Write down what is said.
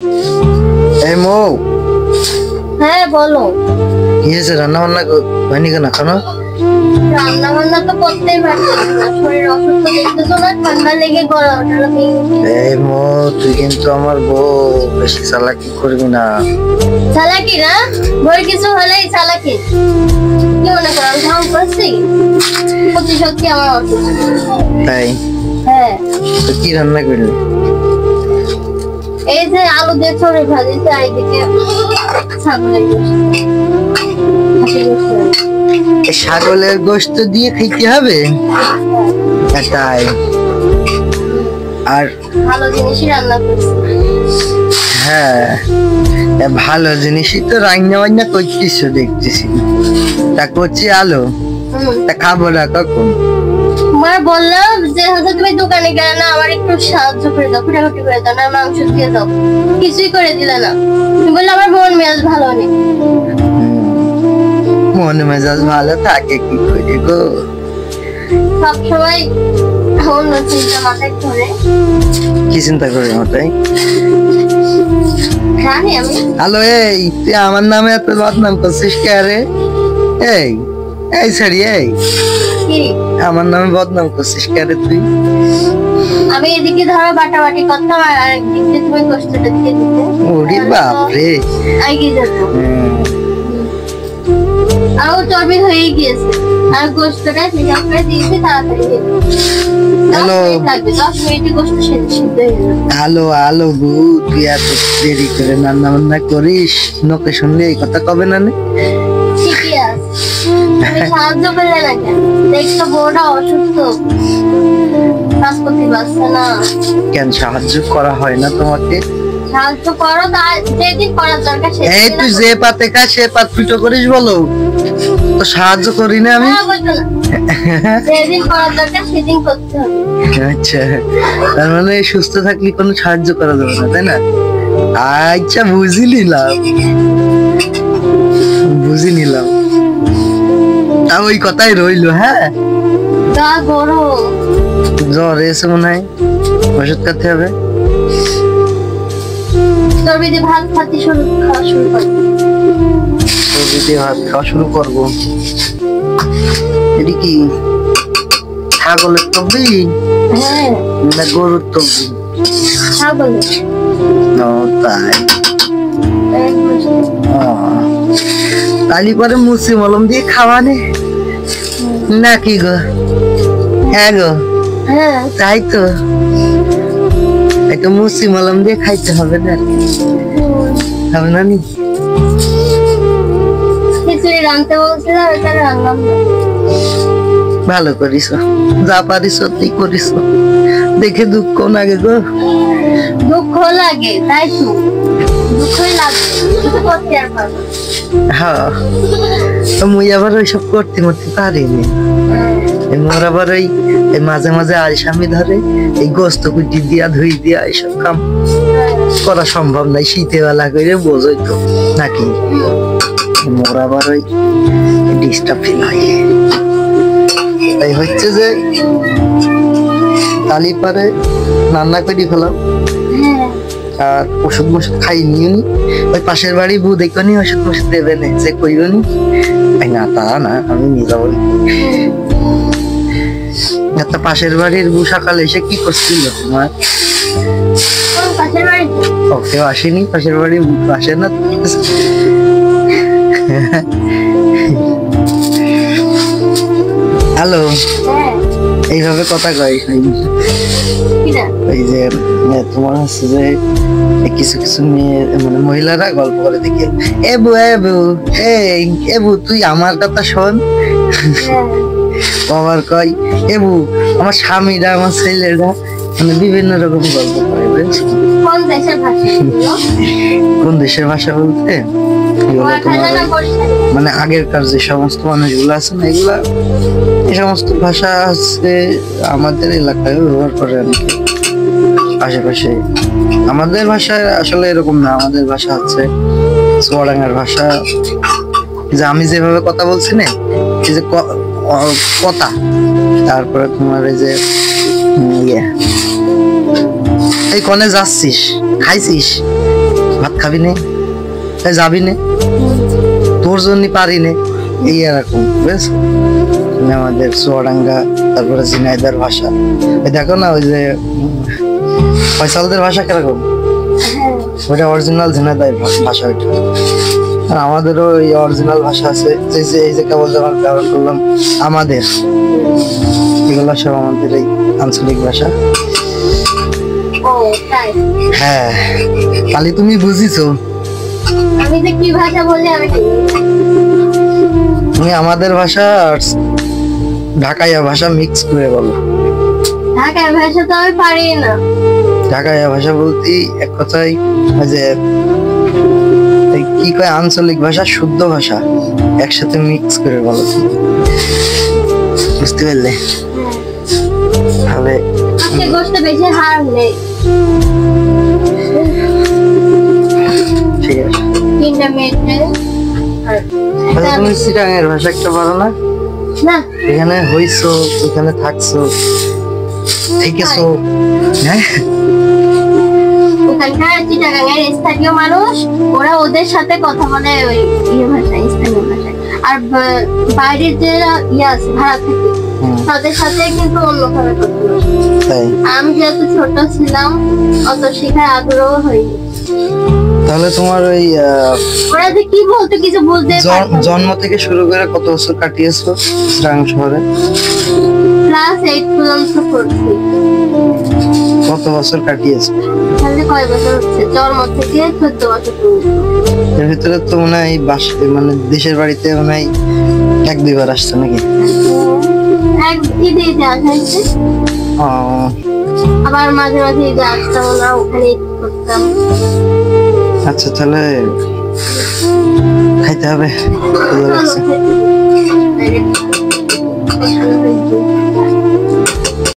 এই মো, হ্যাঁ বলো। কি হয়েছে? রান্না বান্না হয়নি কেন এখনো? রান্না বান্না তো করতেই পারছি না, শরীর অসুস্থ দেখতেছো না, ঠান্ডা লেগে গলা এই মো, তুই কিন্তু আমার বউ, বেশি চালাকি করবি না। চালাকি না, ভোর কিছু হলেই চালাকি। কি মনে করো আমি ঢং করছি? প্রতিশোধ কি আমার অসুস্থ? তাই? হ্যাঁ। তো কি রান্না করলি? এই যে আলু দিয়ে চড়ে ভাজিছে, আর এদিকে ছাগলের গোশত। ছাগলের গোশত দিয়ে খাইতে হবে? তাই? আর ভালো জিনিসই রান্না করছি। হ্যাঁ, ভালো জিনিসই তো রান্না বান্না করছিস দেখতেছি। তা করছি আলো, তা খাবো না কখন? মা বললাম যে হচ্ছে তুমি দোকানে গেলে না, আমার একটু সাহায্য করে দাও, কুটাকুটি করে দাও, না মাংস দিয়ে দাও, কিছুই করে দিলে না। তুমি বললে আমার মন মেজাজ ভালো নেই। মন মেজাজ ভালো থাকে কি করে গো? সবসময় অন্য চিন্তা মাথায় ধরে। কি চিন্তা করে মাথায়? জানি আমি। হ্যালো, এই তুই আমার নামে এত বদনাম করছিস কে রে? এই এই সরি, এই কি আমার নামে বদনাম করছিস কে রে তুই? আমি এদিকে ধরো বাটাবাটি করতাম, আর আরেকদিক দিয়ে তুমি কষ্টটা দিয়ে দিতে। ওরে বাপ রে। এগিয়ে যেত। আর ও চর্বি হয়ে গিয়েছে, আর গোস্তটা হিসাব করে দিয়েছি তাড়াতাড়ি। হ্যালো। 10 মিনিটে গোস্ত সিদ্ধ হয়ে যাবে। আলো আলো গো, তুই এত দেরি করে রান্না বান্না করিস, লোকে শুনলে এই কথা কবে না? ঠিকই আছে, তুমি সাহায্য করলে না কেন? দেখছো বউটা অসুস্থ, কাজ করতে পারছে না। কেন সাহায্য করা হয় না তোমাকে? সাহায্য করো, তার যেদিন করার দরকার এই সেদিন। তুই যে পাতে খাস সে পাত পিটো করিস বলো তো? সাহায্য করি না আমি? যেদিন করার দরকার সেদিন করতে হবে। আচ্ছা, তার মানে সুস্থ থাকলে কোনো সাহায্য করা যাবে না, তাই না? আচ্ছা, বুঝি নিলাম। তা ওই কথাই রইলো। হ্যাঁ, গা গরম, জ্বর এসে মনে হয়, ওষুধ খেতে হবে। চর্বি দিয়ে ভাত খাওয়া শুরু করো। সবজি দিয়ে ভাত খাওয়া শুরু করবো। এটি কি ছাগলের তবি হ্যাঁ, না গরুর তবি? ছাগলের। ও তাই? এক বছর। তালি পরে মুসি মলম দিয়ে খাওয়ানে নাকি গো? হ্যাঁ গো, হ্যাঁ, তাই তো। একটু মুসি মলম দিয়ে খাইতে হবে না? হবে না? খিচুড়ি রাঁধতে বলছিলাম, এটা রান্নাম না। ভালো করিস, যা পারিস তুই করিস। দেখে দুঃখ লাগে গো। দুঃখ লাগে, তাই তো দুঃখই লাগবে, কিছু করতে আর পারবো না। হ্যাঁ, মুই আবার ওইসব করতে পারিনি। মোর আবার ওই মাঝে মাঝে আলসামি ধরে, এই গোস্ত কুটি দিয়া ধুই দিয়া এইসব কাম করা সম্ভব নাই। শীতে বেলা করে বোঝই তো নাকি? মোর আবার ওই ডিস্টার্ব ফিল হয়। তাই হচ্ছে যে তালি পারে রান্না করে ফেলাম, আর ওষুধ মষুধ খাই নিও নি। ওই পাশের বাড়ি বউ দেখো নি, ওষুধ মষুধ দেবে না, যে কইও নি। না তা না, আমি নিয়ে যাবো। একটা পাশের বাড়ির বউ সকালে এসে কি করছিল তোমার? পাশের বাড়িতে কেউ আসেনি? পাশের বাড়ি আসে না? হ্যালো, হ্যাঁ, এইভাবে কথা কয় কিনা ওই যে তোমার হচ্ছে যে কিছু কিছু মেয়ে মানে মহিলারা গল্প করে দেখি, এবু এবু তুই আমার কথা শোন। আবার কয় এবু আমার স্বামীরা, আমার ছেলেরা, মানে বিভিন্ন রকম গল্প করে। বুঝছি কোন দেশের ভাষা এগুলো? কোন দেশের ভাষা বলতে এগুলো তোমার মানে আগেরকার যে সমস্ত মানুষগুলো আছে না, এগুলা এই সমস্ত ভাষা হচ্ছে আমাদের এলাকায় ব্যবহার করে অনেকে আশেপাশে। আমাদের ভাষা আসলে এরকম না, আমাদের ভাষা হচ্ছে চুয়াডাঙ্গার ভাষা। যে আমি যেভাবে কথা বলছি না, এই যে কথা, তারপরে তোমার এই যে এই কনে যাচ্ছিস, খাইছিস, ভাত খাবি নে, তাই যাবি নে, তোর জন্য পারি নে, এই এরকম বুঝেছো। মানে আমাদের চুয়াডাঙ্গা তারপরে ঝিনাইদার ভাষা, এই দেখো না ওই যে ফয়সালদের ভাষা কিরকম, ওইটা অরিজিনাল ঝিনাইদার ভাষা ওইটা। আর আমাদেরও এই অরিজিনাল ভাষা আছে, এই যে কেবল যখন ব্যবহার করলাম আমাদের, এগুলো সব আমাদের এই আঞ্চলিক ভাষা। ও তাই, হ্যাঁ খালি তুমি বুঝিছো, আমি যে কি ভাষা বলি আমি ঠিক তুমি আমাদের ভাষা আর ঢাকাইয়া ভাষা মিক্স করে বলো। ঢাকার ভাষা তো আমি পারি না। ঢাকাইয়া ভাষা বলতে এক কথায় ওই যে এই কি কয় আঞ্চলিক ভাষা শুদ্ধ ভাষা একসাথে মিক্স করে বলো, বুঝতে পারলে? তাহলে আজকে গোশত বেশি হার নেই, ঠিক আছে। 3টা মিনিটে আচ্ছা, তুমি চিটাঙের ভাষা একটা পারো না? না এখানে হইছো, এখানে থাকছো, থেকেছো, হ্যাঁ ওখানকার চিটাগাঙ্গের স্থানীয় মানুষ, ওরা ওদের সাথে কথা বলে ওই ইয়ে ভাষায়, স্থানীয় ভাষায়। আর বাইরের যে ইয়ে আছে ভাড়া থাকে তাদের সাথে কিন্তু অন্যভাবে কথা বলে। তাই আমি যেহেতু ছোট ছিলাম অত শেখার আগ্রহ হয়নি। তাহলে তোমার ওই ওরা যে কি বলতো কিছু বুঝতে জন্ম থেকে শুরু করে কত বছর কাটিয়েছো চিটাগাং শহরে? ক্লাস 8 পর্যন্ত পড়ছি। কত বছর কাটিয়েছো? তাহলে কয় বছর হচ্ছে? জন্ম থেকে 14 বছর পর্যন্ত। এর ভিতরে তো মনে হয় মানে দেশের বাড়িতে মনে হয় 1-2 বার আসছে নাকি? এক ঈদে ঈদে আসা হয়েছে, ও, আবার মাঝে মাঝে ঈদে আসতাম না, ওখানে ঈদ করতাম। আচ্ছা তাহলে খাইতে হবে, ক্ষুধা লাগছে। চলো,